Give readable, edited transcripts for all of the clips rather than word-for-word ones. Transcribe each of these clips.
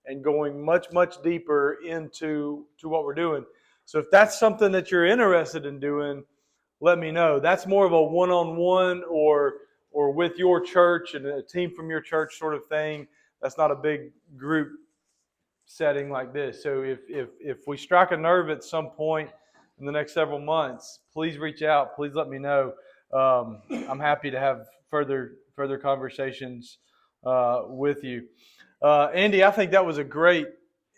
and going much, much deeper into what we're doing. So if that's something that you're interested in doing, let me know. That's more of a one-on-one or with your church and a team from your church sort of thing. That's not a big group setting like this. So if we strike a nerve at some point in the next several months, please reach out. Please let me know. I'm happy to have further conversations with you. Andy, I think that was a great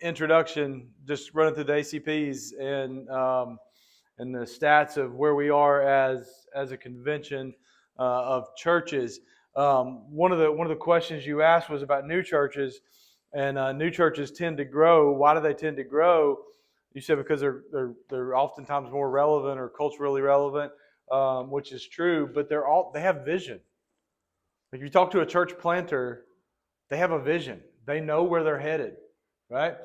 introduction, just running through the ACPs and the stats of where we are as a convention of churches. One of the questions you asked was about new churches, and new churches tend to grow. Why do they tend to grow? You said because they're oftentimes more relevant or culturally relevant, which is true. But they have vision. If you talk to a church planter, they have a vision. They know where they're headed, right?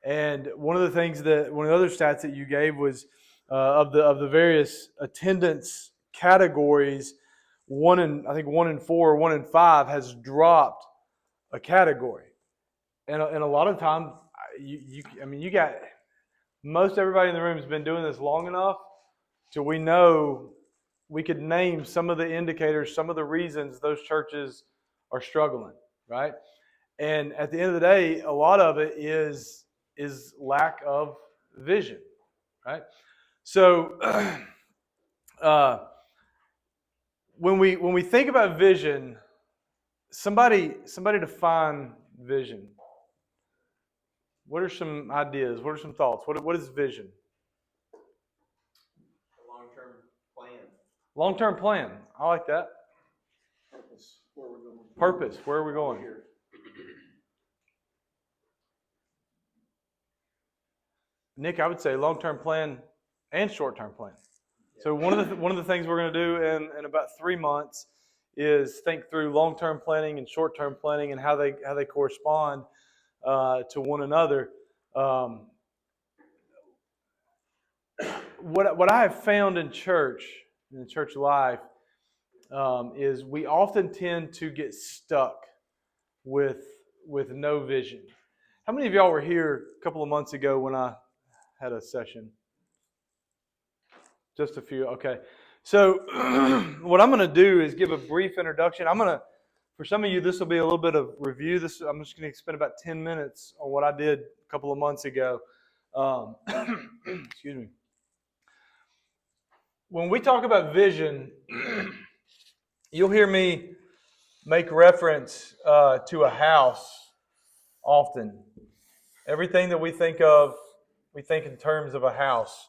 And one of the other stats that you gave was of the various attendance categories, 1 in 4 or 1 in 5 has dropped a category, and a lot of times you got most everybody in the room has been doing this long enough till we know we could name some of the indicators, some of the reasons those churches are struggling, right? And at the end of the day, a lot of it is lack of vision, right? So when we think about vision, somebody define vision. What are some ideas? What are some thoughts? What is vision? A long-term plan. Long-term plan. I like that. Purpose. Where we're going. Purpose. Where are we going? Here. Nick, I would say long-term plan and short-term plan. So one of the things we're going to do in about 3 months is think through long-term planning and short-term planning and how they correspond to one another. What I have found in church life is we often tend to get stuck with no vision. How many of y'all were here a couple of months ago when I had a session? Just a few. Okay. So what I'm going to do is give a brief introduction. For some of you, this will be a little bit of review. I'm just going to spend about 10 minutes on what I did a couple of months ago. Excuse me. When we talk about vision, you'll hear me make reference to a house often. Everything that we think of, we think in terms of a house.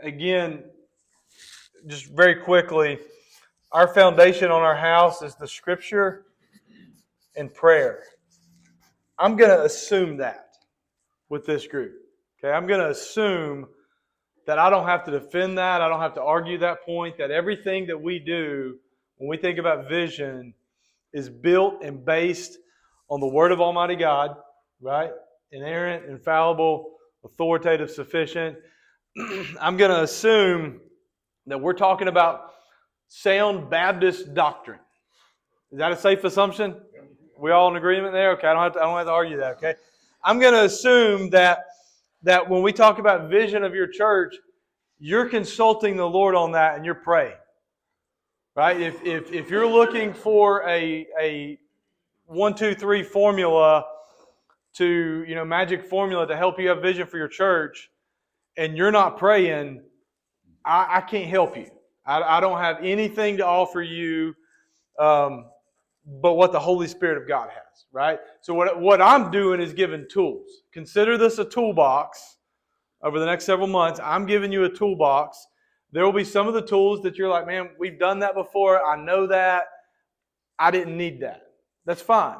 Again, just very quickly, our foundation on our house is the Scripture and prayer. I'm going to assume that with this group. Okay, I'm going to assume that I don't have to defend that. I don't have to argue that point, that everything that we do when we think about vision is built and based on the Word of Almighty God, right? Inerrant, infallible, authoritative, sufficient. I'm going to assume that we're talking about sound Baptist doctrine. Is that a safe assumption? We all in agreement there? Okay, I don't have to argue that, okay? I'm going to assume that when we talk about vision of your church, you're consulting the Lord on that and you're praying. Right? If you're looking for a 1, 2, 3 formula to, magic formula to help you have vision for your church, and you're not praying, I can't help you. I don't have anything to offer you but what the Holy Spirit of God has, right? So what I'm doing is giving tools. Consider this a toolbox. Over the next several months, I'm giving you a toolbox. There will be some of the tools that you're like, man, we've done that before. I know that. I didn't need that. That's fine.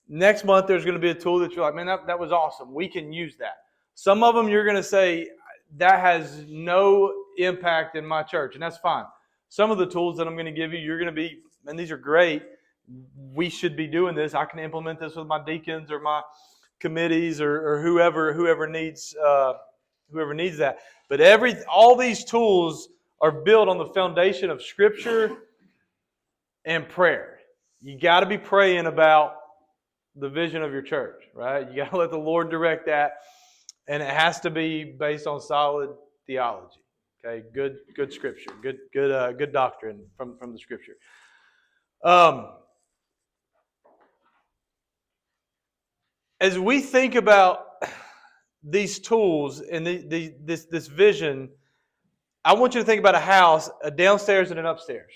Next month, there's going to be a tool that you're like, man, that was awesome. We can use that. Some of them you're going to say, that has no impact in my church, and that's fine. Some of the tools that I'm going to give you, you're going to be, man, these are great. We should be doing this. I can implement this with my deacons or my committees or whoever needs that. But all these tools are built on the foundation of Scripture and prayer. You got to be praying about the vision of your church, right? You got to let the Lord direct that, and it has to be based on solid theology. Okay, good scripture, good doctrine from the scripture. As we think about these tools and this vision, I want you to think about a house, a downstairs and an upstairs.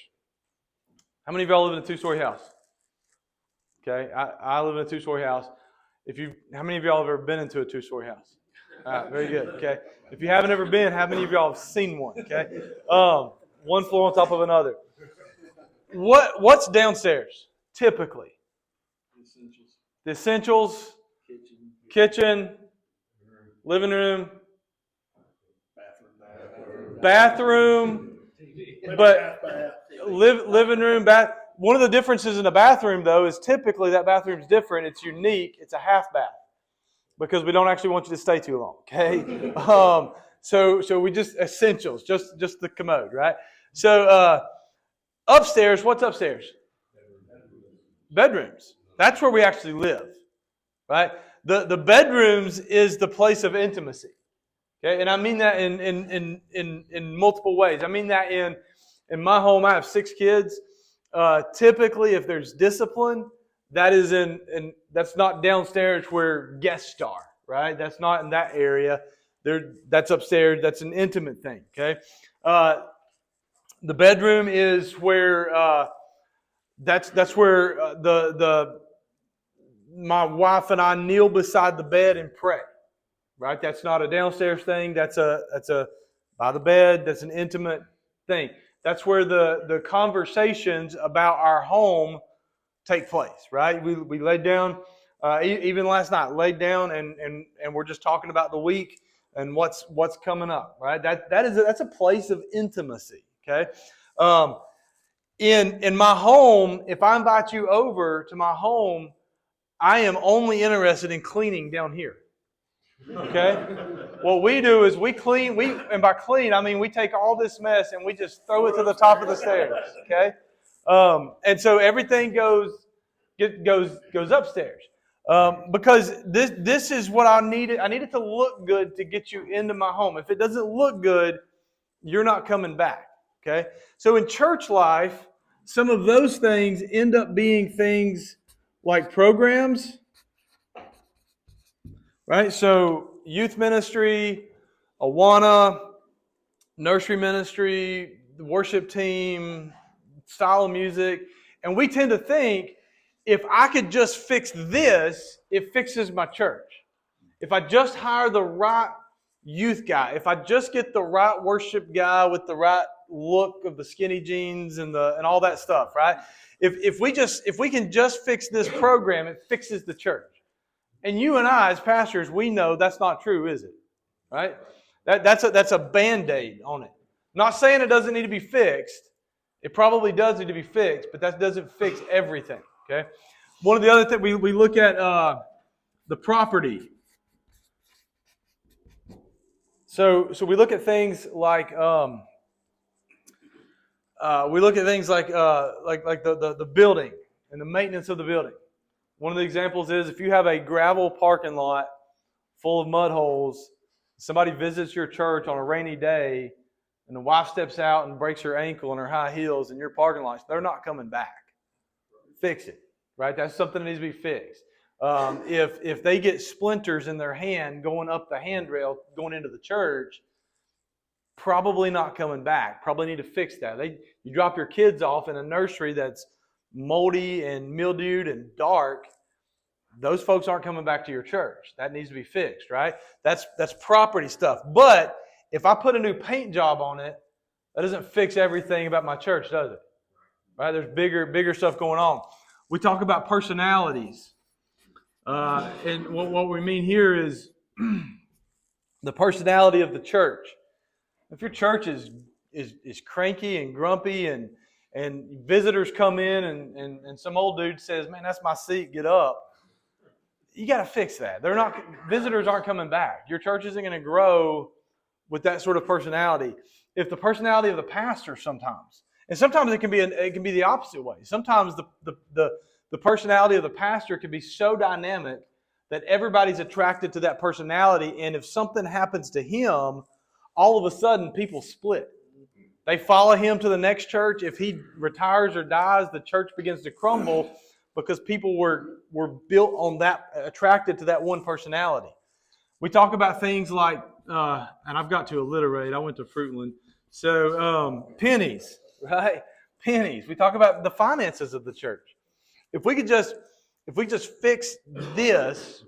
How many of y'all live in a 2-story house? Okay, I live in a 2-story house. How many of y'all have ever been into a 2-story house? All right, very good. Okay, if you haven't ever been, how many of y'all have seen one? Okay, one floor on top of another. What's downstairs typically? The essentials. Kitchen, living room, bathroom, but living room, bath. One of the differences in a bathroom, though, is typically that bathroom's different. It's unique. It's a half bath because we don't actually want you to stay too long. Okay, so we just essentials, just the commode, right? So upstairs, what's upstairs? Bedrooms. That's where we actually live, right? The bedrooms is the place of intimacy. Okay, and I mean that in multiple ways. I mean that in my home, I have 6 kids. Typically, if there's discipline, that is that's not downstairs where guests are, right? That's not in that area. That's upstairs. That's an intimate thing. Okay, the bedroom is where that's where my wife and I kneel beside the bed and pray. Right? That's not a downstairs thing. That's a by the bed. That's an intimate thing. That's where the conversations about our home take place. Right? We laid down even last night. Laid down and we're just talking about the week and what's coming up. Right? That's a place of intimacy. Okay. In my home, if I invite you over to my home, I am only interested in cleaning down here. Okay? What we do is we clean, and by clean, I mean we take all this mess and we just throw it to the top of the stairs. Okay? And so everything goes upstairs. Because this is what I needed. I need it to look good to get you into my home. If it doesn't look good, you're not coming back. Okay? So in church life, some of those things end up being things like programs, right? So youth ministry, Awana, nursery ministry, the worship team, style of music. And we tend to think, if I could just fix this, it fixes my church. If I just hire the right youth guy, if I just get the right worship guy with the right look of the skinny jeans and all that stuff, right? If we can just fix this program, it fixes the church. And you and I, as pastors, we know that's not true, is it? Right? That's a Band-Aid on it. Not saying it doesn't need to be fixed. It probably does need to be fixed, but that doesn't fix everything. Okay. One of the other things we look at the property. So we look at things like the building and the maintenance of the building. One of the examples is if you have a gravel parking lot full of mud holes, somebody visits your church on a rainy day, and the wife steps out and breaks her ankle in her high heels in your parking lot, they're not coming back. Fix it, right? That's something that needs to be fixed. If they get splinters in their hand going up the handrail, going into the church, probably not coming back. Probably need to fix that. You drop your kids off in a nursery that's moldy and mildewed and dark, those folks aren't coming back to your church. That needs to be fixed, right? That's property stuff. But if I put a new paint job on it, that doesn't fix everything about my church, does it? Right? There's bigger stuff going on. We talk about personalities. And what we mean here is the personality of the church. If your church is cranky and grumpy and visitors come in and some old dude says, "Man, that's my seat, get up," you got to fix that. Visitors aren't coming back. Your church isn't going to grow with that sort of personality. If the personality of the pastor sometimes it can be the opposite way. Sometimes the personality of the pastor can be so dynamic that everybody's attracted to that personality. And if something happens to him, all of a sudden people split. They follow him to the next church. If he retires or dies, the church begins to crumble because people were built on that, attracted to that one personality. We talk about things like, and I've got to alliterate. I went to Fruitland. So pennies, right? Pennies. We talk about the finances of the church. If we just fix this,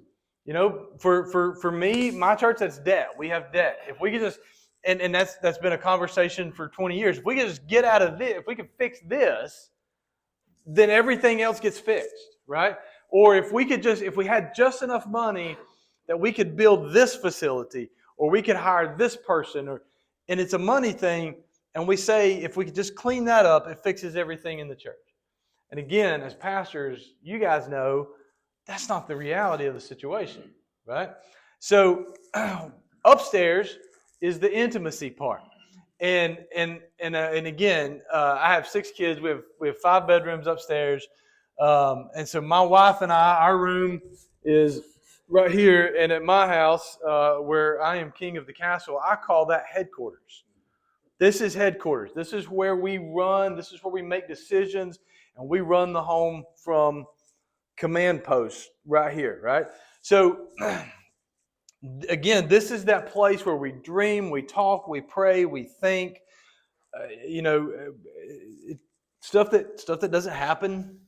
for me, my church, that's debt. We have debt. If we could just, and that's been a conversation for 20 years. If we could just get out of this, if we could fix this, then everything else gets fixed, right? Or if we had just enough money that we could build this facility, or we could hire this person, and it's a money thing, and we say if we could just clean that up, it fixes everything in the church. And again, as pastors, you guys know that's not the reality of the situation, right? So upstairs is the intimacy part, and again, I have 6 kids. We have 5 bedrooms upstairs, and so my wife and I, our room is right here, and at my house, where I am king of the castle, I call that headquarters. This is headquarters. This is where we run. This is where we make decisions, and we run the home from command posts right here, right? So, again, this is that place where we dream, we talk, we pray, we think. Stuff that doesn't happen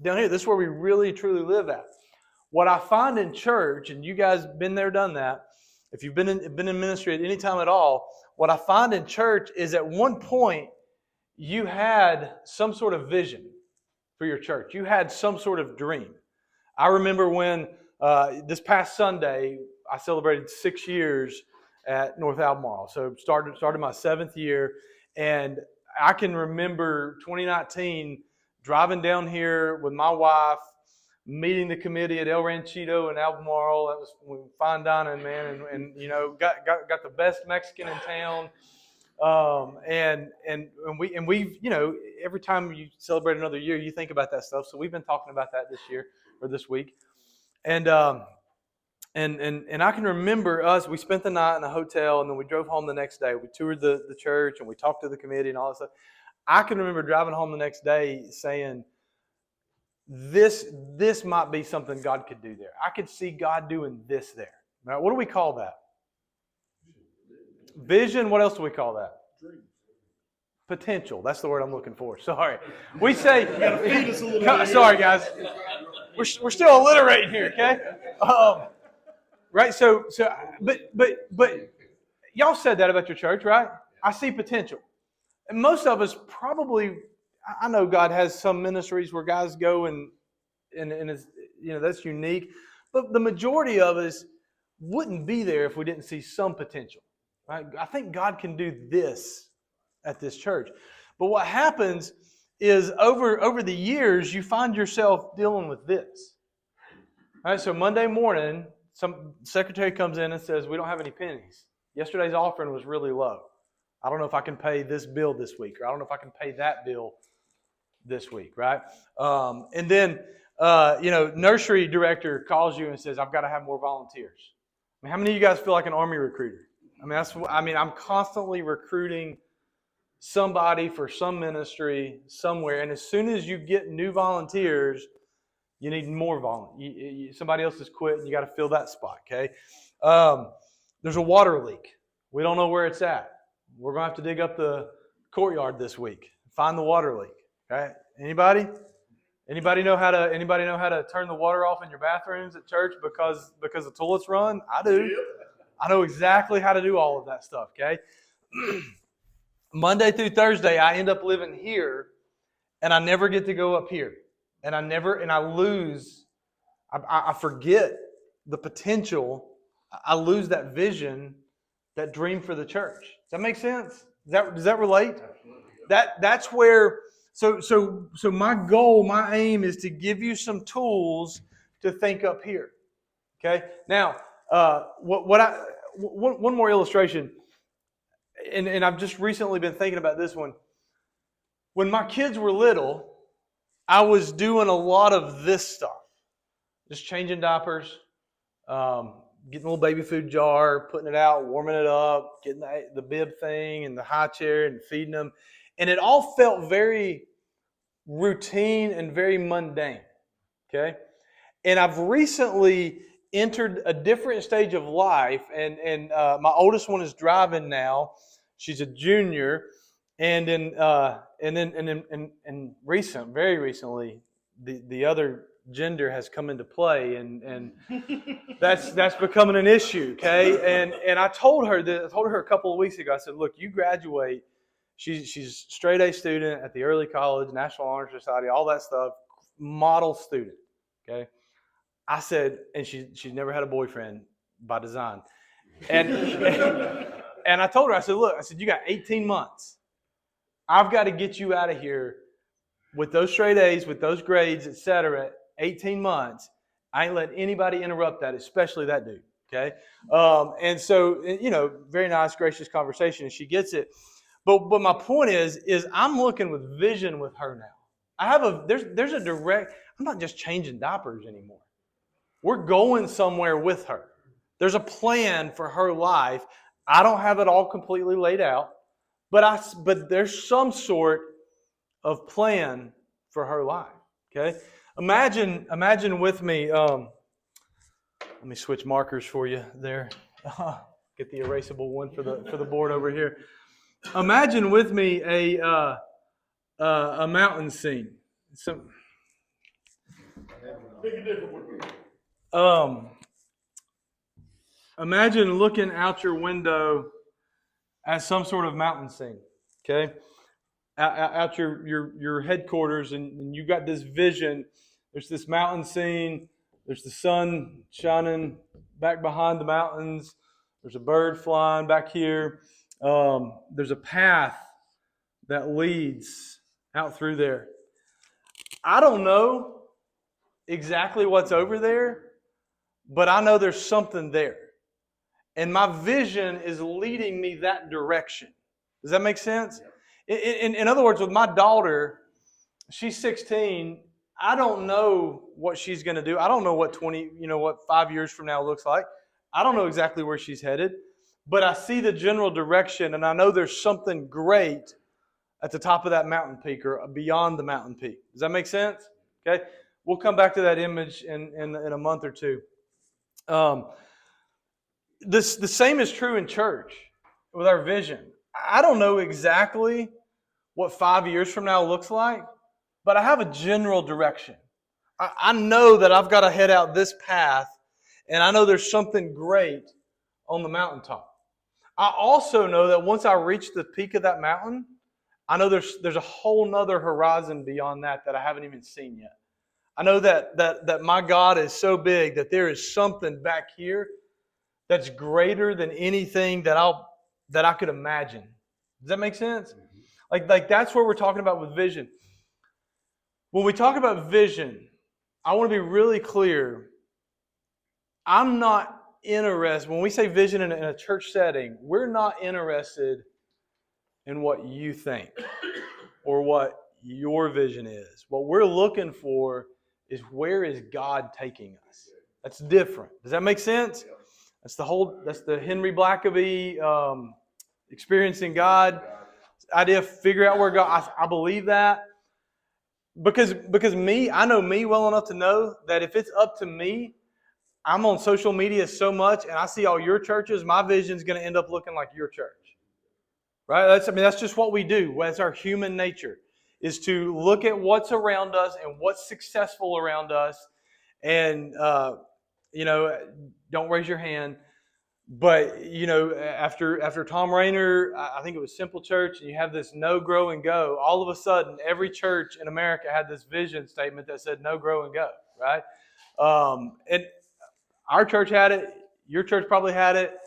down here. This is where we really, truly live at. What I find in church, and you guys been there, done that, if you've been in ministry at any time at all, what I find in church is at one point you had some sort of vision for your church. You had some sort of dream. I remember when this past Sunday I celebrated 6 years at North Albemarle. So started my 7th year, and I can remember 2019 driving down here with my wife, meeting the committee at El Ranchito in Albemarle. That was fine dining, man, and got the best Mexican in town. And we every time you celebrate another year, you think about that stuff. So we've been talking about that this year or this week, and I can remember us. We spent the night in a hotel, and then we drove home the next day. We toured the church, and we talked to the committee and all that stuff. I can remember driving home the next day saying, This might be something God could do there. I could see God doing this there. Right? What do we call that? Vision. What else do we call that? Potential. That's the word I'm looking for. Sorry. We say. Sorry, guys. We're still alliterating here. Okay. Right. So. But y'all said that about your church, right? I see potential, and most of us probably. I know God has some ministries where guys go and it's, that's unique, but the majority of us wouldn't be there if we didn't see some potential, right? I think God can do this at this church, but what happens is over the years you find yourself dealing with this. All right, so Monday morning, some secretary comes in and says, "We don't have any pennies. Yesterday's offering was really low. I don't know if I can pay this bill this week, or I don't know if I can pay that bill this week," right? And then, nursery director calls you and says, "I've got to have more volunteers." I mean, how many of you guys feel like an army recruiter? I'm constantly recruiting somebody for some ministry somewhere, and as soon as you get new volunteers, you need more volunteers. Somebody else has quit, and you got to fill that spot. Okay? There's a water leak. We don't know where it's at. We're going to have to dig up the courtyard this week, find the water leak. Okay? Anybody know how to turn the water off in your bathrooms at church because the toilets run? I do. I know exactly how to do all of that stuff. Okay. Monday through Thursday, I end up living here, and I never get to go up here, and I lose. I forget the potential. I lose that vision, that dream for the church. Does that make sense? Does that relate? That's where. So my goal, my aim is to give you some tools to think up here. Okay. Now, one more illustration, and I've just recently been thinking about this one. When my kids were little, I was doing a lot of this stuff. Just changing diapers, getting a little baby food jar, putting it out, warming it up, getting the bib thing and the high chair and feeding them. And it all felt very routine and very mundane. Okay? And I've recently entered a different stage of life, and my oldest one is driving now. She's a junior, and very recently, the other gender has come into play, and that's becoming an issue. Okay, and I told her a couple of weeks ago. I said, look, you graduate. She's straight A student at the early college, National Honor Society, all that stuff, model student. Okay. I said, and she's never had a boyfriend by design. And and I told her, I said, look, you got 18 months. I've got to get you out of here with those straight A's, with those grades, etc. 18 months. I ain't let anybody interrupt that, especially that dude. Okay. And so, very nice, gracious conversation, and she gets it. But my point is I'm looking with vision with her now. There's a direct, I'm not just changing diapers anymore. We're going somewhere with her. There's a plan for her life. I don't have it all completely laid out, but there's some sort of plan for her life. Okay? Imagine with me. Let me switch markers for you there. Get the erasable one for the board over here. Imagine with me a mountain scene. Imagine looking out your window at some sort of mountain scene, okay? Out your headquarters, and you got this vision. There's this mountain scene. There's the sun shining back behind the mountains. There's a bird flying back here. There's a path that leads out through there. I don't know exactly what's over there, but I know there's something there. And my vision is leading me that direction. Does that make sense? In other words, with my daughter, she's 16. I don't know what she's going to do. I don't know what 5 years from now looks like. I don't know exactly where she's headed, but I see the general direction, and I know there's something great at the top of that mountain peak or beyond the mountain peak. Does that make sense? Okay. We'll come back to that image in a month or two. The same is true in church with our vision. I don't know exactly what 5 years from now looks like, but I have a general direction. I know that I've got to head out this path, and I know there's something great on the mountaintop. I also know that once I reach the peak of that mountain, I know there's a whole nother horizon beyond that I haven't even seen yet. I know that my God is so big that there is something back here that's greater than anything that I could imagine. Does that make sense? Like that's what we're talking about with vision. When we talk about vision, I want to be really clear. I'm not interested, when we say vision in a church setting, we're not interested in what you think or what your vision is. What we're looking for is, where is God taking us? That's different. Does that make sense? That's the Henry Blackaby experiencing God idea. Figure out where God. I believe that because I know me well enough to know that if it's up to me, I'm on social media so much, and I see all your churches. My vision is going to end up looking like your church, right? That's just what we do. That's our human nature, is to look at what's around us and what's successful around us, and don't raise your hand. But, after Tom Rainer, I think it was Simple Church, and you have this know, grow, and go, all of a sudden, every church in America had this vision statement that said know, grow, and go, right? And our church had it. Your church probably had it.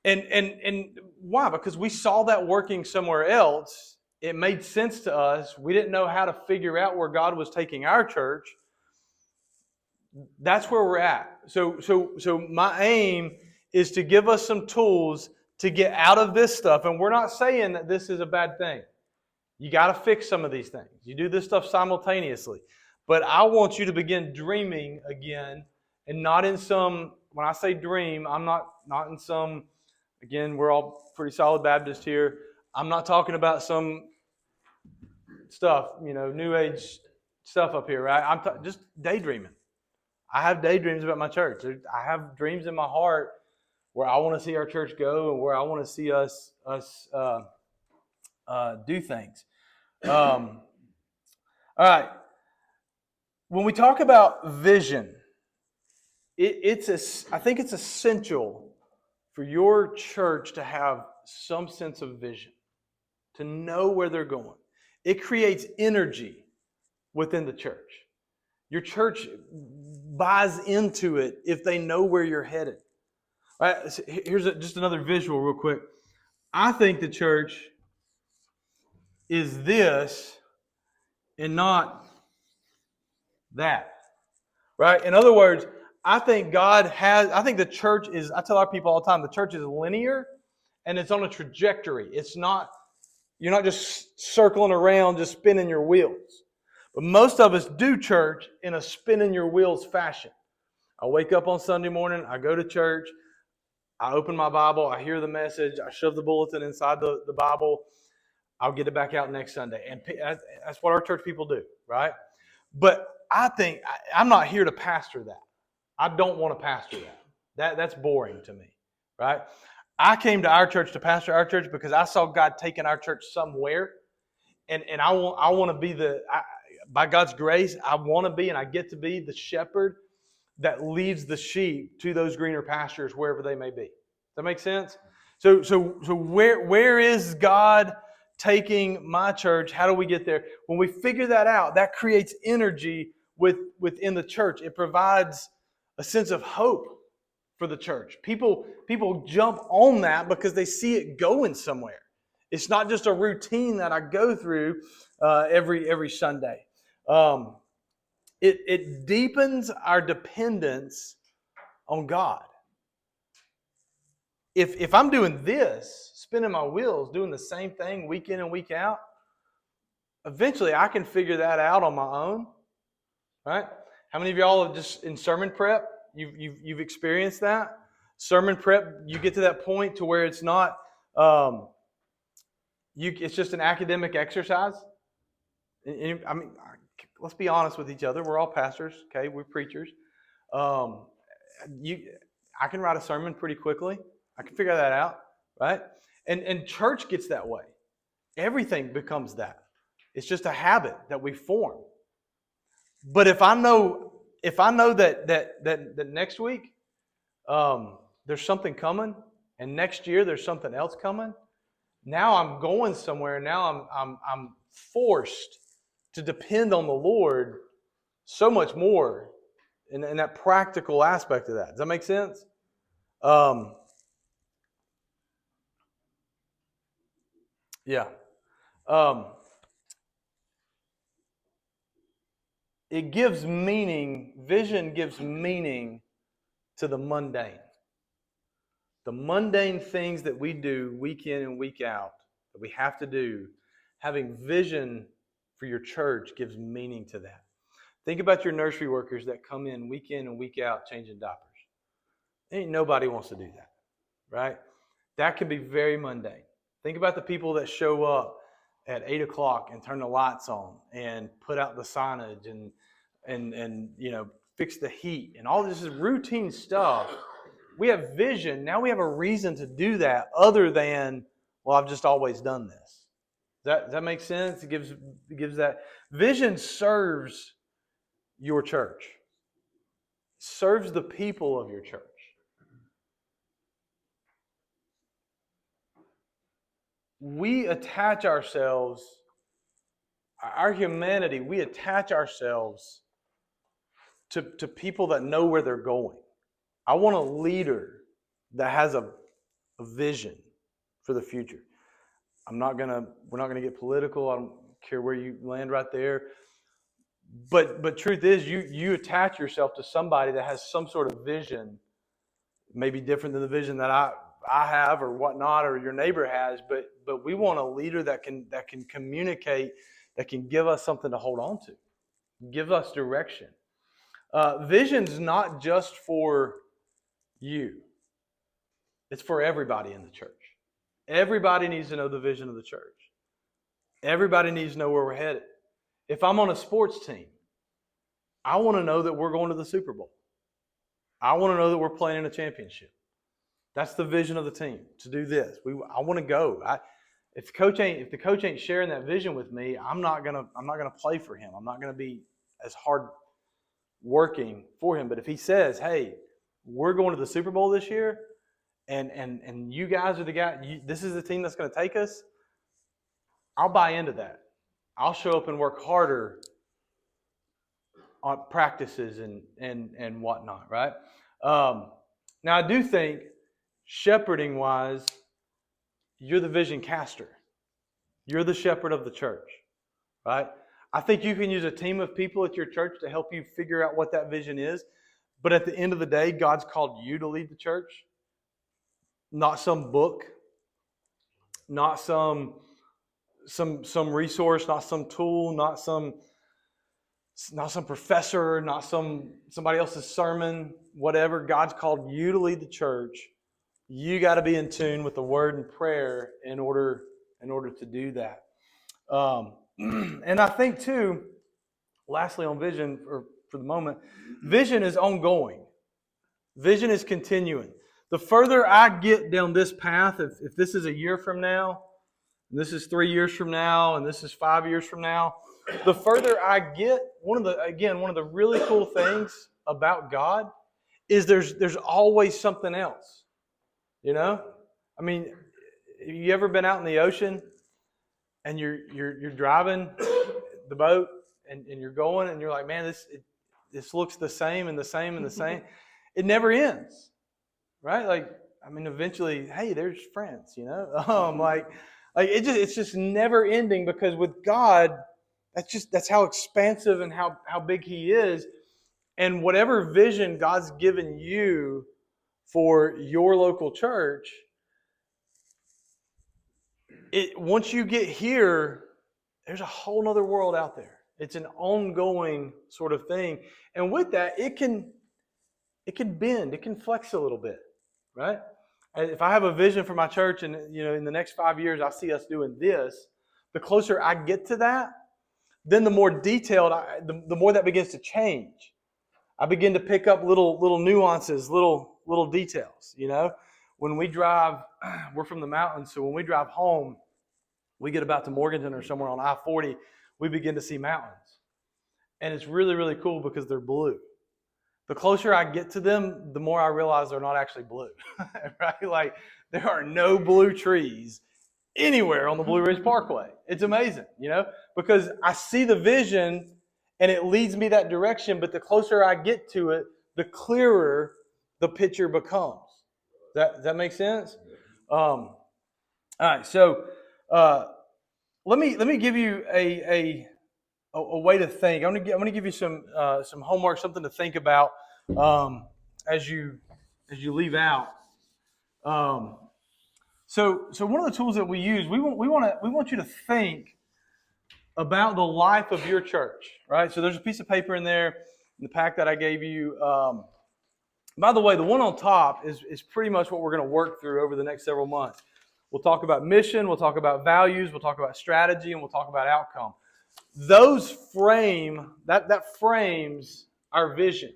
And why? Because we saw that working somewhere else. It made sense to us. We didn't know how to figure out where God was taking our church. That's where we're at. So my aim is to give us some tools to get out of this stuff. And we're not saying that this is a bad thing. You got to fix some of these things. You do this stuff simultaneously. But I want you to begin dreaming again, and not in some, when I say dream, I'm not in some, again, we're all pretty solid Baptists here. I'm not talking about some stuff, New Age stuff up here, right? I'm just daydreaming. I have daydreams about my church. I have dreams in my heart where I want to see our church go and where I want to see us do things. All right. When we talk about vision, I think it's essential for your church to have some sense of vision, to know where they're going. It creates energy within the church. Your church buys into it if they know where you're headed. All right, so here's just another visual real quick. I think the church is this and not that. Right? In other words, I think the church is, I tell our people all the time, the church is linear and it's on a trajectory. You're not just circling around, just spinning your wheels. But most of us do church in a spinning your wheels fashion. I wake up on Sunday morning, I go to church, I open my Bible, I hear the message, I shove the bulletin inside the Bible, I'll get it back out next Sunday. And that's what our church people do, right? But I think I'm not here to pastor that. I don't want to pastor that. That's boring to me, right? I came to our church to pastor our church because I saw God taking our church somewhere, and I want to be by God's grace, I want to be and I get to be the shepherd that leads the sheep to those greener pastures wherever they may be. Does that make sense? So where is God taking my church? How do we get there? When we figure that out, that creates energy within the church. It provides a sense of hope for the church. People jump on that because they see it going somewhere. It's not just a routine that I go through every Sunday. It deepens our dependence on God. If I'm doing this, spinning my wheels, doing the same thing week in and week out, eventually I can figure that out on my own, right? How many of y'all have just in sermon prep, you've experienced that? Sermon prep, you get to that point to where it's not, it's just an academic exercise. I mean, let's be honest with each other. We're all pastors, okay? We're preachers. I can write a sermon pretty quickly. I can figure that out, right? And church gets that way. Everything becomes that. It's just a habit that we form. But if I know that next week there's something coming, and next year there's something else coming, now I'm going somewhere. Now I'm forced to depend on the Lord so much more in that practical aspect of that. Does that make sense? Yeah. It gives meaning, vision gives meaning to the mundane. The mundane things that we do week in and week out, that we have to do, having vision for your church gives meaning to that. Think about your nursery workers that come in and week out changing diapers. Ain't nobody wants to do that, right? That can be very mundane. Think about the people that show up at 8 o'clock and turn the lights on and put out the signage and fix the heat and all this is routine stuff. We have vision. Now we have a reason to do that other than, well, I've just always done this. Does that make sense? It gives that. Vision serves your church. Serves the people of your church. We attach ourselves, our humanity, we attach ourselves to people that know where they're going. I want a leader that has a vision for the future. We're not gonna get political. I don't care where you land right there. But truth is, you attach yourself to somebody that has some sort of vision, maybe different than the vision that I have or whatnot, or your neighbor has, but we want a leader that can communicate, that can give us something to hold on to, give us direction. Vision's not just for you. It's for everybody in the church. Everybody needs to know the vision of the church. Everybody needs to know where we're headed. If I'm on a sports team, I want to know that we're going to the Super Bowl. I want to know that we're playing in a championship. That's the vision of the team, to do this. I want to go. If the coach ain't sharing that vision with me, I'm not gonna play for him. I'm not gonna be as hard working for him. But if he says, "Hey, we're going to the Super Bowl this year, and you guys are the guy. This is the team that's going to take us," I'll buy into that. I'll show up and work harder on practices and whatnot, right? Now, I do think, shepherding wise, you're the vision caster. You're the shepherd of the church, right? I think you can use a team of people at your church to help you figure out what that vision is. But at the end of the day, God's called you to lead the church. Not some book, not some resource, not some tool, not some professor, not somebody else's sermon, whatever. God's called you to lead the church. You got to be in tune with the Word and prayer in order to do that. And I think too, lastly on vision, for the moment, vision is ongoing. Vision is continuing. The further I get down this path, if this is a year from now, and this is 3 years from now, and this is 5 years from now, the further I get, one of the really cool things about God is there's always something else. You know? I mean, you ever been out in the ocean and you're driving the boat and you're going and you're like, man, this looks the same and the same and the same. It never ends. Right? Like, I mean, eventually, hey, there's friends, you know? It's just never ending, because with God, that's how expansive and how big He is. And whatever vision God's given you for your local church, once you get here, there's a whole other world out there. It's an ongoing sort of thing. And with that, it can bend, it can flex a little bit, right? If I have a vision for my church and, in the next 5 years I see us doing this, the closer I get to that, then the more detailed, the more that begins to change. I begin to pick up little nuances, little details, When we drive, we're from the mountains, so when we drive home, we get about to Morganton or somewhere on I-40, we begin to see mountains. And it's really, really cool because they're blue. The closer I get to them, the more I realize they're not actually blue, right? Like, there are no blue trees anywhere on the Blue Ridge Parkway. It's amazing, because I see the vision and it leads me that direction, but the closer I get to it, the clearer the picture becomes. Does that make sense? All right, so let me give you a way to think. I'm gonna give you some homework, something to think about as you leave out. So one of the tools that we use, we want you to think about the life of your church, right? So there's a piece of paper in there in the pack that I gave you. By the way, the one on top is pretty much what we're going to work through over the next several months. We'll talk about mission, we'll talk about values, we'll talk about strategy, and we'll talk about outcome. Those that frames our vision,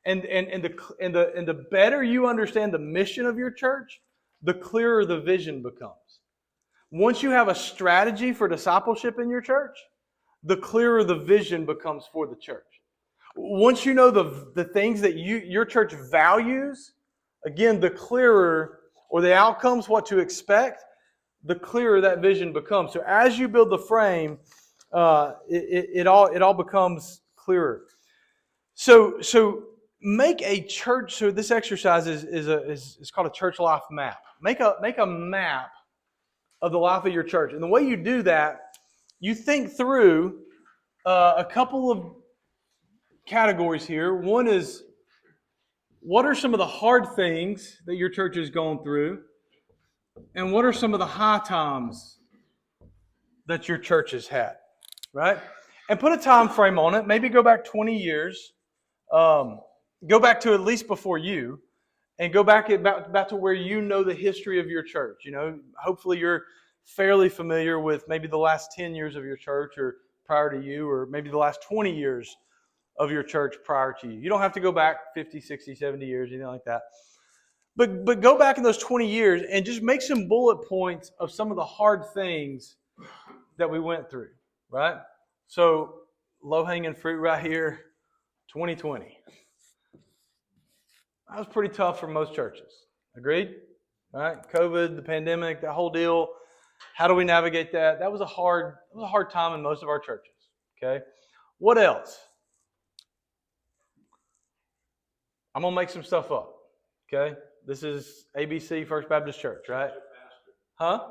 and the better you understand the mission of your church, the clearer the vision becomes. Once you have a strategy for discipleship in your church, the clearer the vision becomes for the church. Once you know the things that your church values, again, the clearer, or the outcomes, what to expect, the clearer that vision becomes. So as you build the frame, it all becomes clearer. So make a church. So this exercise is called a church life map. Make a map of the life of your church, and the way you do that, you think through a couple of categories here. One is, what are some of the hard things that your church has gone through? And what are some of the high times that your church has had, right? And put a time frame on it. Maybe go back 20 years. Go back to at least before you, and go back about to where you know the history of your church. You know, hopefully you're fairly familiar with maybe the last 10 years of your church or prior to you, or maybe the last 20 years of your church prior to you. You don't have to go back 50, 60, 70 years, anything like that. But go back in those 20 years and just make some bullet points of some of the hard things that we went through, right? So low-hanging fruit right here, 2020. That was pretty tough for most churches. Agreed? Right? COVID, the pandemic, that whole deal. How do we navigate that? That was a hard time in most of our churches. Okay. What else? I'm gonna make some stuff up. Okay. This is ABC First Baptist Church, right? Huh?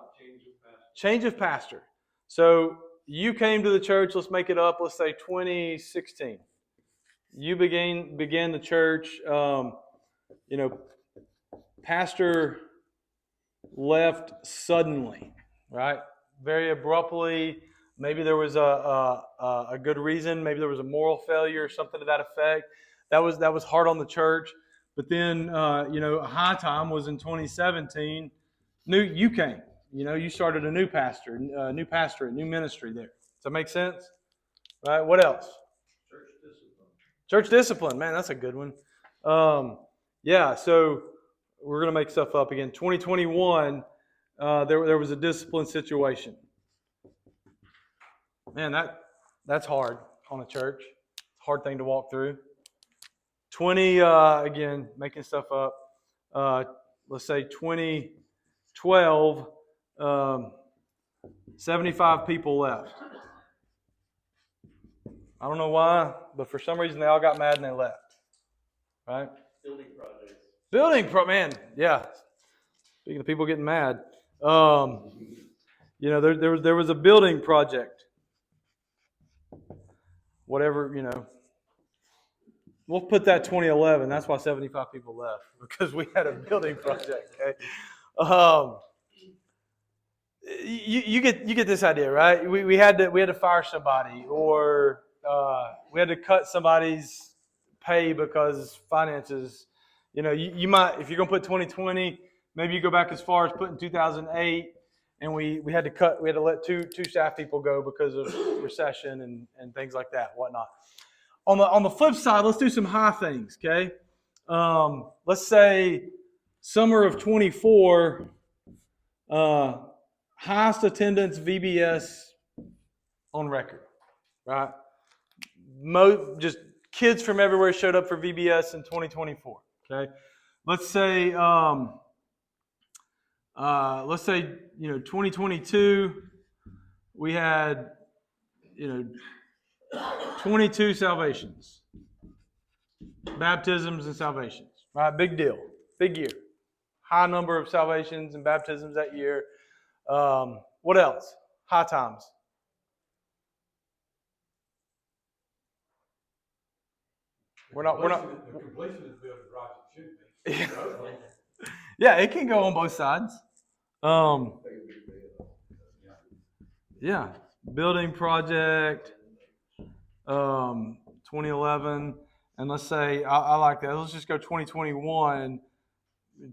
Change of pastor. So you came to the church, let's make it up, let's say 2016. You began the church, pastor left suddenly, right? Very abruptly. Maybe there was a good reason. Maybe there was a moral failure or something to that effect. That was hard on the church. But then, a high time was in 2017. You came. You started a new pastor, a new ministry there. Does that make sense? Right? What else? Church discipline. Man, that's a good one. So we're going to make stuff up again. 2021, there was a discipline situation. Man, that's hard on a church. Hard thing to walk through. Again, making stuff up. Let's say 2012, 75 people left. I don't know why, but for some reason they all got mad and they left. Right? Man, yeah. Speaking of people getting mad, there was a building project. Whatever, we'll put that 2011. That's why 75 people left, because we had a building project. Okay? You get this idea, right? We had to fire somebody, or we had to cut somebody's pay because finances. You might, if you're going to put 2020, maybe you go back as far as putting 2008, and we had to let two staff people go because of recession and things like that, whatnot. On the flip side, let's do some high things, okay? Let's say summer of 24, highest attendance VBS on record, right? Just kids from everywhere showed up for VBS in 2024. Okay, let's say 2022, we had 22 salvations, baptisms and salvations. Right, big deal, big year, high number of salvations and baptisms that year. What else? High times. We're not. The completion of the building project should be. Yeah, it can go on both sides. Building project, 2011, and let's say I like that. Let's just go 2021.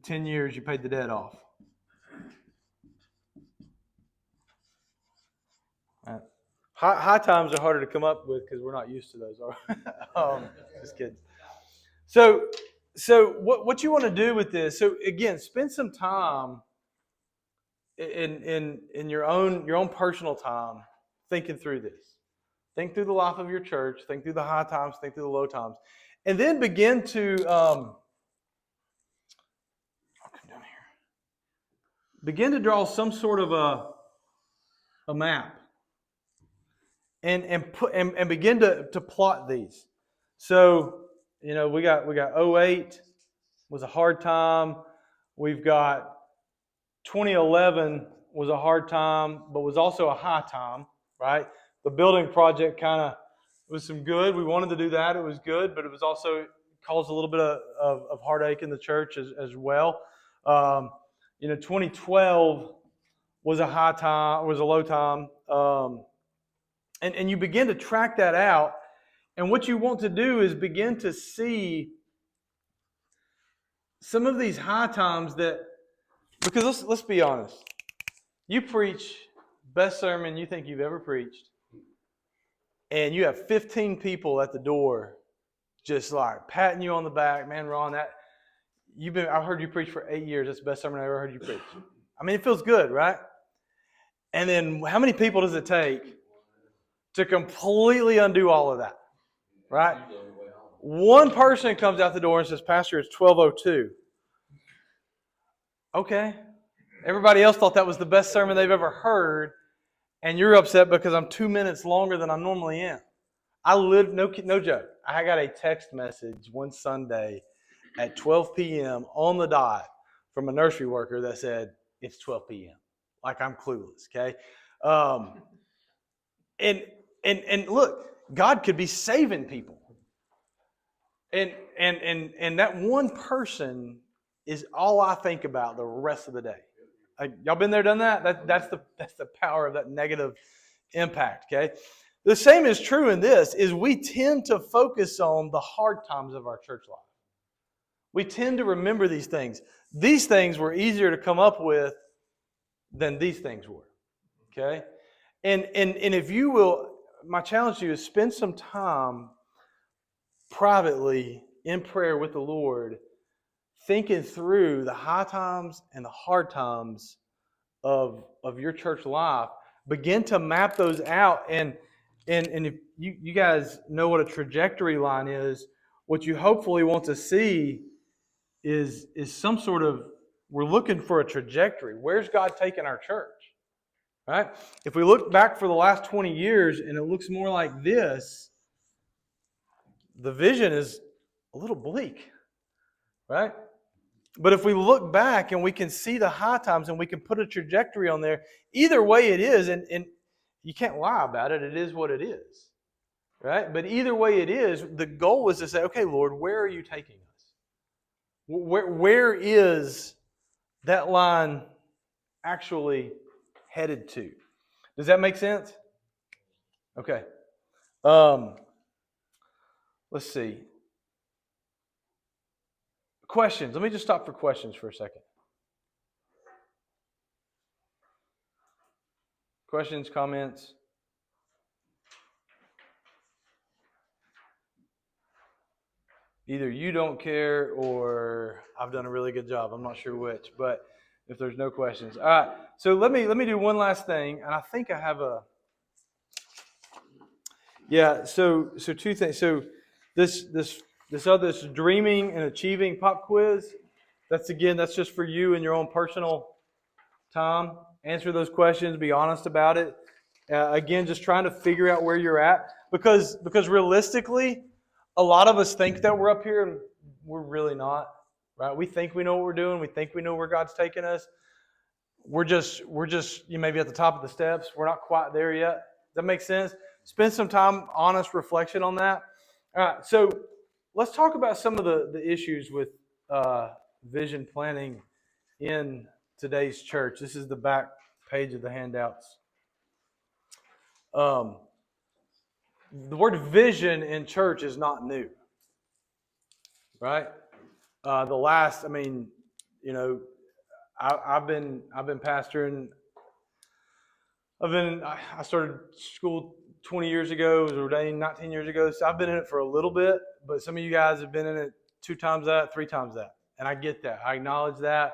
10 years, you paid the debt off. High times are harder to come up with because we're not used to those. Just kidding. So what you want to do with this? So again, spend some time in your own personal time thinking through this. Think through the life of your church. Think through the high times. Think through the low times, and then begin to draw some sort of a map. And begin to plot these. So, we got 08 was a hard time. We've got 2011 was a hard time, but was also a high time, right? The building project kind of was some good. We wanted to do that. It was good, but it was also caused a little bit of heartache in the church as well. 2012 was a high time, was a low time. And you begin to track that out. And what you want to do is begin to see some of these high times that, because let's be honest, you preach best sermon you think you've ever preached, and you have 15 people at the door just like patting you on the back. Man, Ron, I've heard you preach for 8 years. That's the best sermon I ever heard you preach. I mean, it feels good, right? And then how many people does it take to completely undo all of that, right? One person comes out the door and says, Pastor, it's 12:02. Okay. Everybody else thought that was the best sermon they've ever heard, and you're upset because I'm 2 minutes longer than I normally am. No joke. I got a text message one Sunday at 12 p.m. on the dot from a nursery worker that said, it's 12 p.m. Like I'm clueless, okay? And look, God could be saving people. And that one person is all I think about the rest of the day. Y'all been there, done that? That's the power of that negative impact, okay? The same is true in this, is we tend to focus on the hard times of our church life. We tend to remember these things. These things were easier to come up with than these things were, okay? And if you will, my challenge to you is spend some time privately in prayer with the Lord, thinking through the high times and the hard times of your church life. Begin to map those out, and if you guys know what a trajectory line is, what you hopefully want to see is some sort of, we're looking for a trajectory. Where's God taking our church? Right? If we look back for the last 20 years and it looks more like this, the vision is a little bleak, right? But if we look back and we can see the high times and we can put a trajectory on there, either way it is, and you can't lie about it, it is what it is, right? But either way it is, the goal is to say, okay, Lord, where are you taking us? Where is that line actually headed to? Does that make sense? Okay. Let's see. Questions. Let me just stop for questions for a second. Questions, comments? Either you don't care or I've done a really good job. I'm not sure which, but if there's no questions. All right. So let me do one last thing, and I think I have a. Yeah. So two things. So this dreaming and achieving pop quiz. That's just for you and your own personal time. Answer those questions. Be honest about it. Again, just trying to figure out where you're at, because realistically, a lot of us think that we're up here and we're really not. Right? We think we know what we're doing. We think we know where God's taking us. We're just you may be at the top of the steps. We're not quite there yet. Does that make sense? Spend some time, honest reflection on that. All right, so let's talk about some of the issues with vision planning in today's church. This is the back page of the handouts. The word vision in church is not new, right? I've been pastoring. I started school 20 years ago, was ordained 19 years ago, so I've been in it for a little bit, but some of you guys have been in it 2 times that, 3 times that, and I get that. I acknowledge that,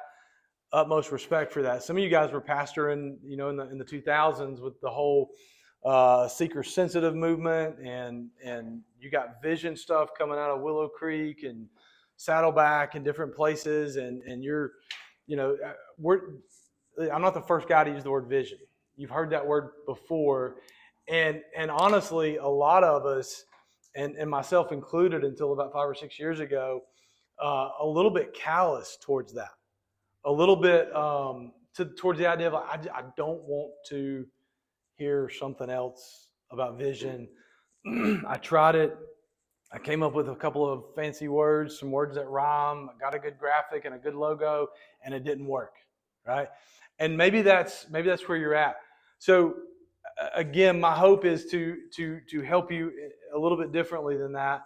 utmost respect for that. Some of you guys were pastoring, in the 2000s with the whole seeker-sensitive movement, and you got vision stuff coming out of Willow Creek and Saddleback and different places, and you're, I'm not the first guy to use the word vision. You've heard that word before. And honestly, a lot of us, and myself included until about 5 or 6 years ago, a little bit callous towards that. A little bit towards the idea of, I don't want to hear something else about vision. I tried it. I came up with a couple of fancy words, some words that rhyme. I got a good graphic and a good logo, and it didn't work. right? And maybe that's where you're at. So again, my hope is to help you a little bit differently than that.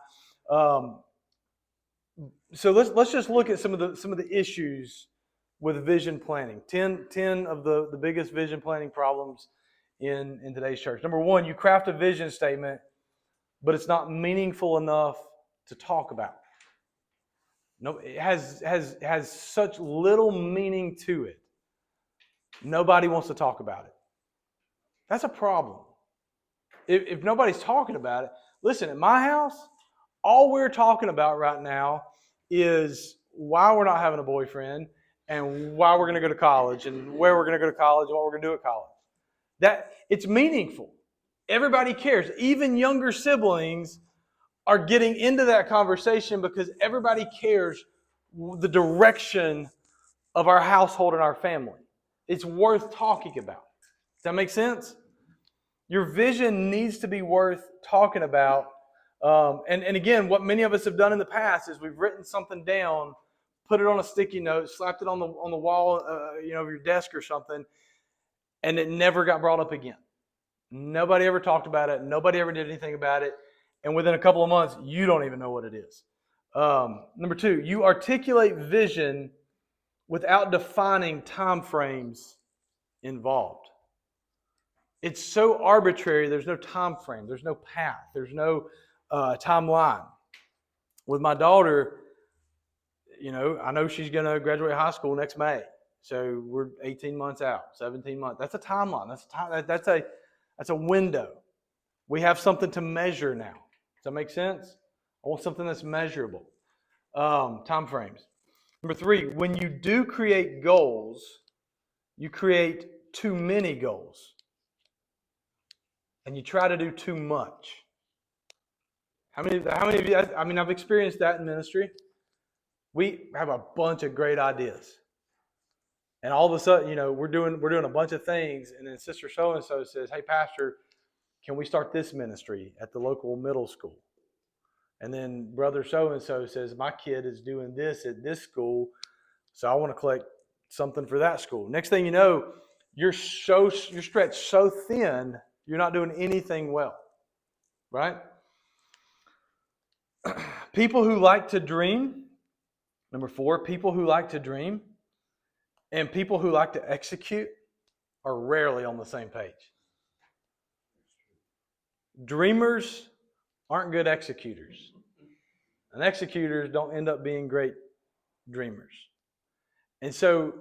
So let's just look at some of the issues with vision planning. 10 of the biggest vision planning problems in today's church. Number one, you craft a vision statement, but it's not meaningful enough to talk about. No, it has such little meaning to it. Nobody wants to talk about it. That's a problem. If nobody's talking about it, listen, at my house, all we're talking about right now is why we're not having a boyfriend and why we're going to go to college and where we're going to go to college and what we're going to do at college. That it's meaningful. Everybody cares. Even younger siblings are getting into that conversation because everybody cares the direction of our household and our family. It's worth talking about. Does that make sense? Your vision needs to be worth talking about. And again, what many of us have done in the past is we've written something down, put it on a sticky note, slapped it on the wall, of your desk or something, and it never got brought up again. Nobody ever talked about it. Nobody ever did anything about it. And within a couple of months, you don't even know what it is. Number two, you articulate vision without defining time frames involved. It's so arbitrary. There's no time frame. There's no path. There's no timeline. With my daughter, I know she's going to graduate high school next May. So we're 18 months out, 17 months. That's a timeline. That's a window. We have something to measure now. Does that make sense? I want something that's measurable. Time frames. Number three, when you do create goals, you create too many goals. And you try to do too much. How many of you, I've experienced that in ministry. We have a bunch of great ideas. And all of a sudden, we're doing a bunch of things, and then Sister so-and-so says, "Hey, Pastor, can we start this ministry at the local middle school?" And then Brother so-and-so says, "My kid is doing this at this school, so I want to collect something for that school." Next thing you know, you're stretched so thin, you're not doing anything well, right? People who like to dream, number four, people who like to dream and people who like to execute are rarely on the same page. Dreamers aren't good executors. And executors don't end up being great dreamers. And so,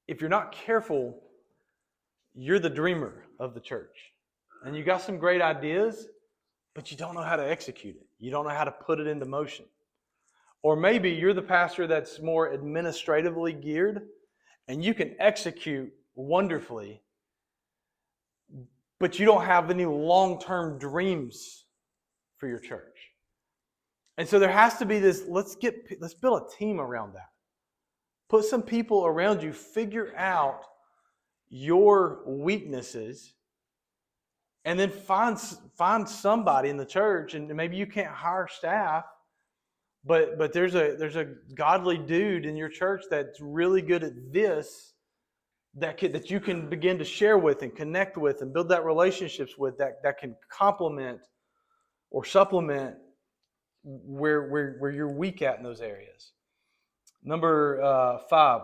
if you're not careful, you're the dreamer of the church. And you got some great ideas, but you don't know how to execute it. You don't know how to put it into motion. Or maybe you're the pastor that's more administratively geared, and you can execute wonderfully, but you don't have any long-term dreams for your church. And so there has to be this, let's build a team around that. Put some people around you, figure out your weaknesses, and then find somebody in the church, and maybe you can't hire staff, but there's a godly dude in your church that's really good at this, that you can begin to share with and connect with and build that relationships with, that can complement or supplement where you're weak at in those areas. Number 5.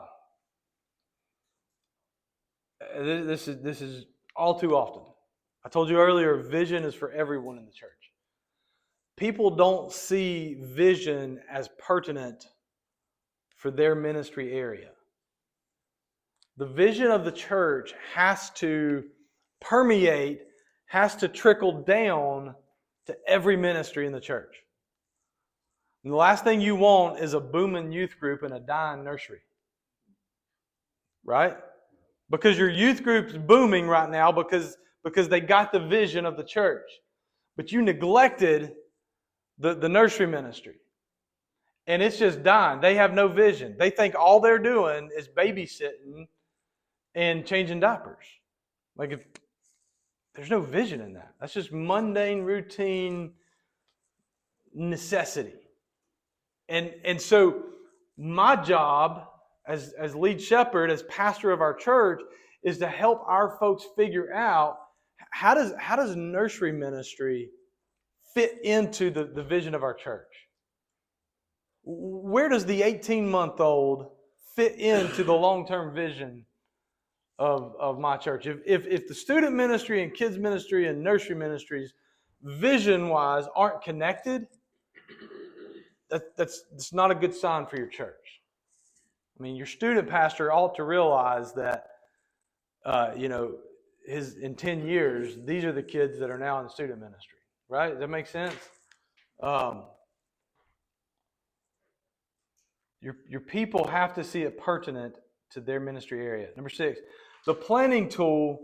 This is all too often. I told you earlier, vision is for everyone in the church. People don't see vision as pertinent for their ministry area. The vision of the church has to permeate, has to trickle down to every ministry in the church. And the last thing you want is a booming youth group and a dying nursery. Right? Because your youth group's booming right now because they got the vision of the church. But you neglected the nursery ministry. And it's just dying. They have no vision. They think all they're doing is babysitting and changing diapers. There's no vision in that. That's just mundane, routine necessity. And so my job as lead shepherd, as pastor of our church, is to help our folks figure out how does nursery ministry fit into the vision of our church? Where does the 18-month-old fit into the long-term vision of my church? If the student ministry and kids ministry and nursery ministries, vision-wise, aren't connected, that's not a good sign for your church. I mean, your student pastor ought to realize that, in 10 years, these are the kids that are now in the student ministry, right? Does that make sense? Your people have to see it pertinent to their ministry area. Number 6, the planning tool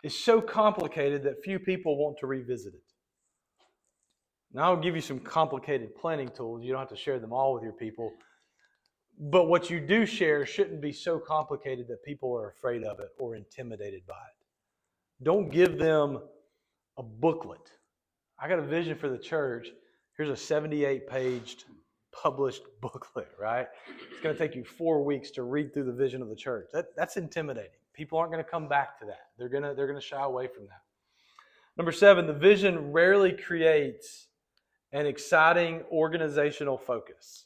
is so complicated that few people want to revisit it. Now, I'll give you some complicated planning tools. You don't have to share them all with your people. But what you do share shouldn't be so complicated that people are afraid of it or intimidated by it. Don't give them a booklet. I got a vision for the church. Here's a 78-paged published booklet, right? It's going to take you 4 weeks to read through the vision of the church. That's intimidating. People aren't going to come back to that. They're going to shy away from that. Number 7, the vision rarely creates an exciting organizational focus.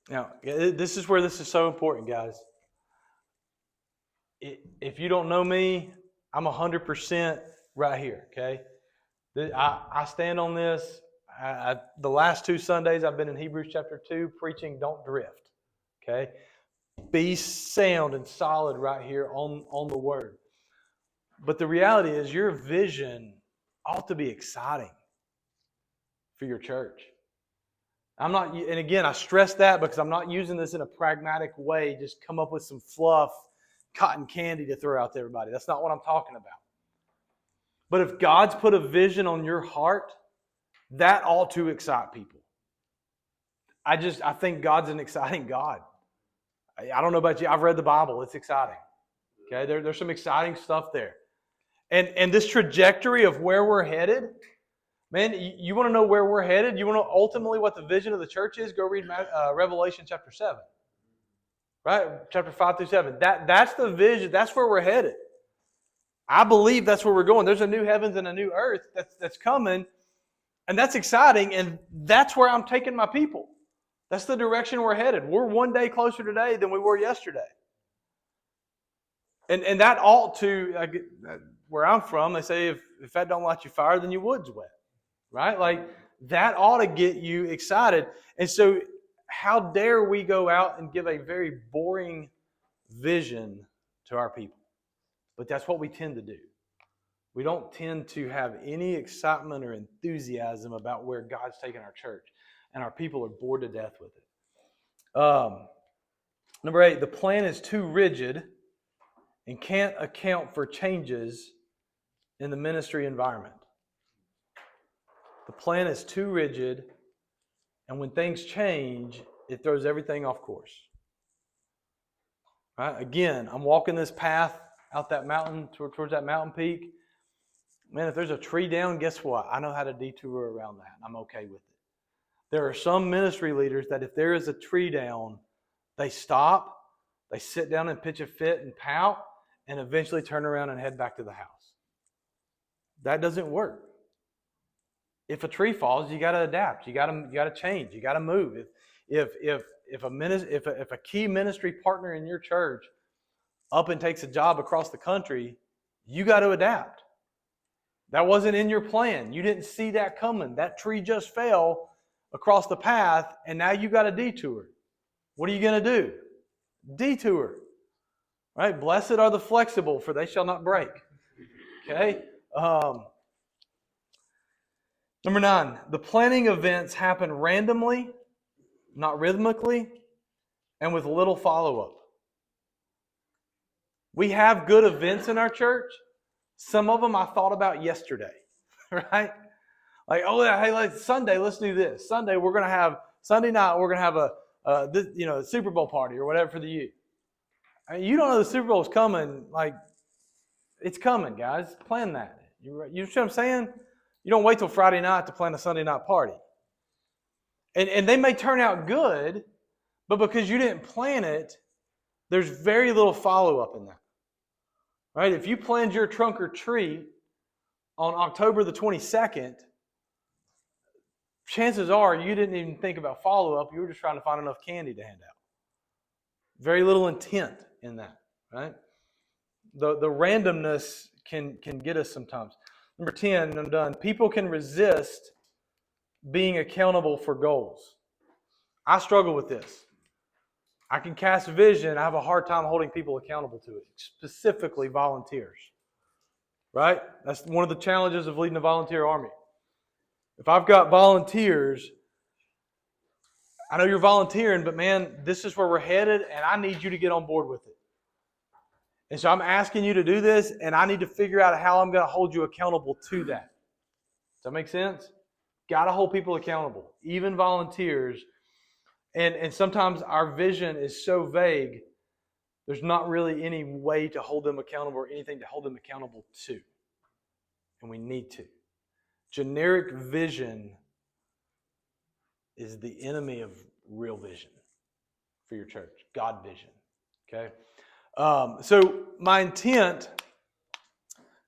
Now, this is where this is so important, guys. If you don't know me, I'm 100% right here, okay? I stand on this. The last 2 Sundays I've been in Hebrews chapter 2 preaching don't drift, okay? Be sound and solid right here on the Word. But the reality is your vision ought to be exciting for your church. And again, I stress that because I'm not using this in a pragmatic way, just come up with some fluff, cotton candy to throw out to everybody. That's not what I'm talking about. But if God's put a vision on your heart, that ought to excite people. I think God's an exciting God. I don't know about you. I've read the Bible. It's exciting. Okay, there's some exciting stuff there. And this trajectory of where we're headed, man, you want to know where we're headed? You want to know ultimately what the vision of the church is? Go read Revelation chapter 7. Right? Chapter 5 through 7. That's the vision. That's where we're headed. I believe that's where we're going. There's a new heavens and a new earth that's coming. And that's exciting. And that's where I'm taking my people. That's the direction we're headed. We're one day closer today than we were yesterday. And that ought to, where I'm from, they say if that don't light you fire, then your wood's wet. Right? Like, that ought to get you excited. And so, how dare we go out and give a very boring vision to our people? But that's what we tend to do. We don't tend to have any excitement or enthusiasm about where God's taken our church. And our people are bored to death with it. Number 8, the plan is too rigid and can't account for changes in the ministry environment. The plan is too rigid, and when things change, it throws everything off course. Right? Again, I'm walking this path out that mountain towards that mountain peak. Man, if there's a tree down, guess what? I know how to detour around that. I'm okay with it. There are some ministry leaders that if there is a tree down, they stop, they sit down and pitch a fit and pout, and eventually turn around and head back to the house. That doesn't work. If a tree falls, you got to adapt. You got to change. You got to move. If a key ministry partner in your church up and takes a job across the country, you got to adapt. That wasn't in your plan. You didn't see that coming. That tree just fell across the path, and now you got a detour. What are you going to do? Detour. Right? Blessed are the flexible, for they shall not break. Okay? Number 9, the planning events happen randomly, not rhythmically, and with little follow-up. We have good events in our church. Some of them I thought about yesterday, right? Like, oh yeah, hey, Sunday, let's do this. Sunday night, we're going to have a Super Bowl party or whatever for the youth. I mean, you don't know the Super Bowl is coming. Like, it's coming, guys. Plan that. You know what I'm saying? You don't wait till Friday night to plan a Sunday night party. And they may turn out good, But because you didn't plan it, there's very little follow-up in that. Right? If you planned your trunk or treat on October the 22nd, chances are you didn't even think about follow-up. You were just trying to find enough candy to hand out. Very little intent in that, right? The randomness can get us sometimes. Number 10, and I'm done. People can resist being accountable for goals. I struggle with this. I can cast vision. I have a hard time holding people accountable to it, specifically volunteers. Right? That's one of the challenges of leading a volunteer army. If I've got volunteers, I know you're volunteering, but man, this is where we're headed, and I need you to get on board with it. And so I'm asking you to do this, and I need to figure out how I'm going to hold you accountable to that. Does that make sense? Got to hold people accountable, even volunteers. And sometimes our vision is so vague, there's not really any way to hold them accountable or anything to hold them accountable to. And we need to. Generic vision is the enemy of real vision for your church, God vision. Okay? So my intent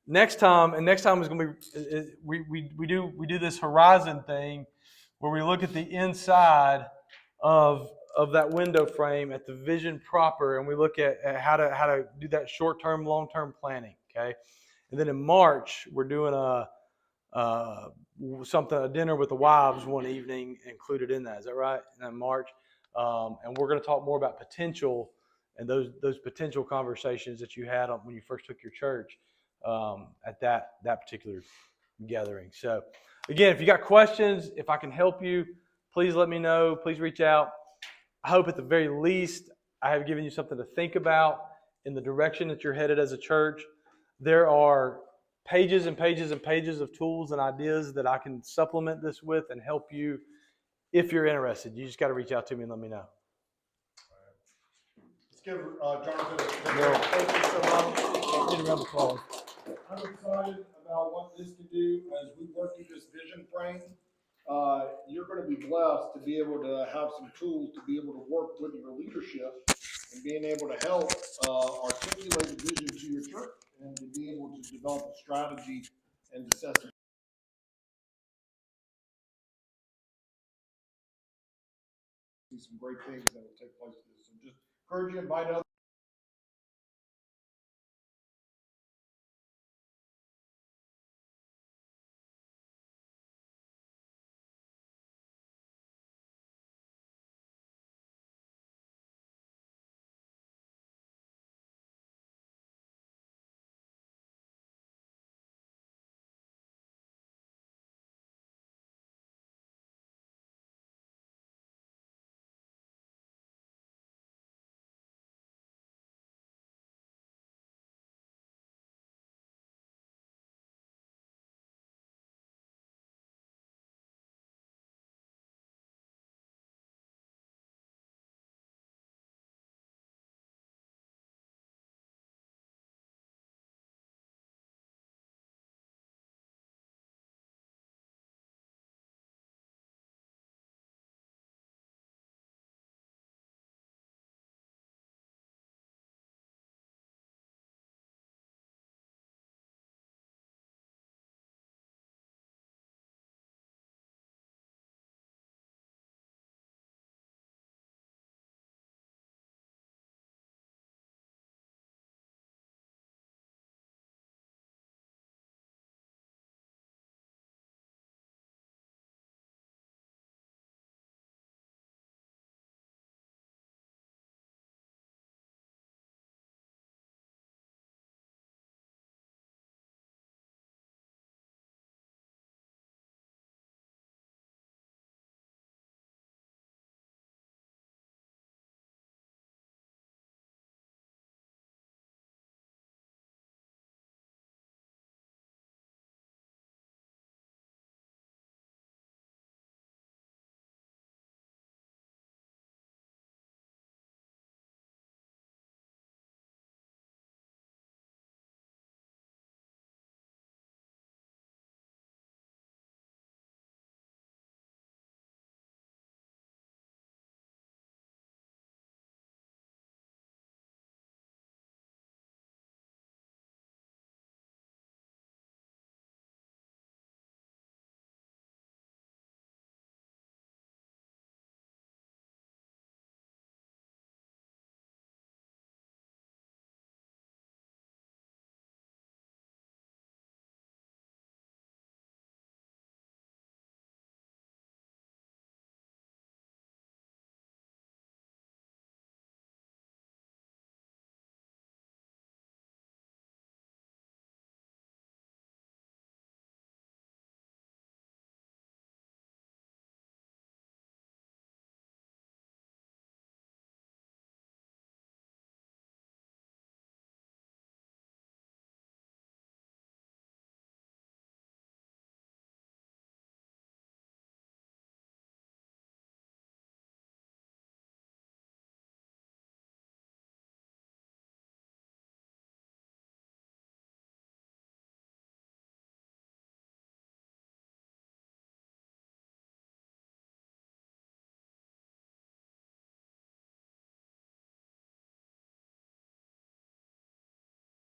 next time is going to be we do this horizon thing where we look at the inside of that window frame at the vision proper, and we look at how to do that short-term, long-term planning. Okay, and then in March we're doing a dinner with the wives one evening included in that. Is that right? In March, and we're going to talk more about potential and those potential conversations that you had when you first took your church at that particular gathering. So again, if you got questions, if I can help you, please let me know. Please reach out. I hope at the very least I have given you something to think about in the direction that you're headed as a church. There are pages and pages and pages of tools and ideas that I can supplement this with and help you if you're interested. You just got to reach out to me and let me know. Let's give Jonathan Yeah. thank you so much. Get around the call. I'm excited about what this can do as we work through this vision frame. You're going to be blessed to be able to have some tools to be able to work with your leadership and being able to help articulate the vision to your church and to be able to develop a strategy and assess some great things that will take place. So just encourage you, invite others.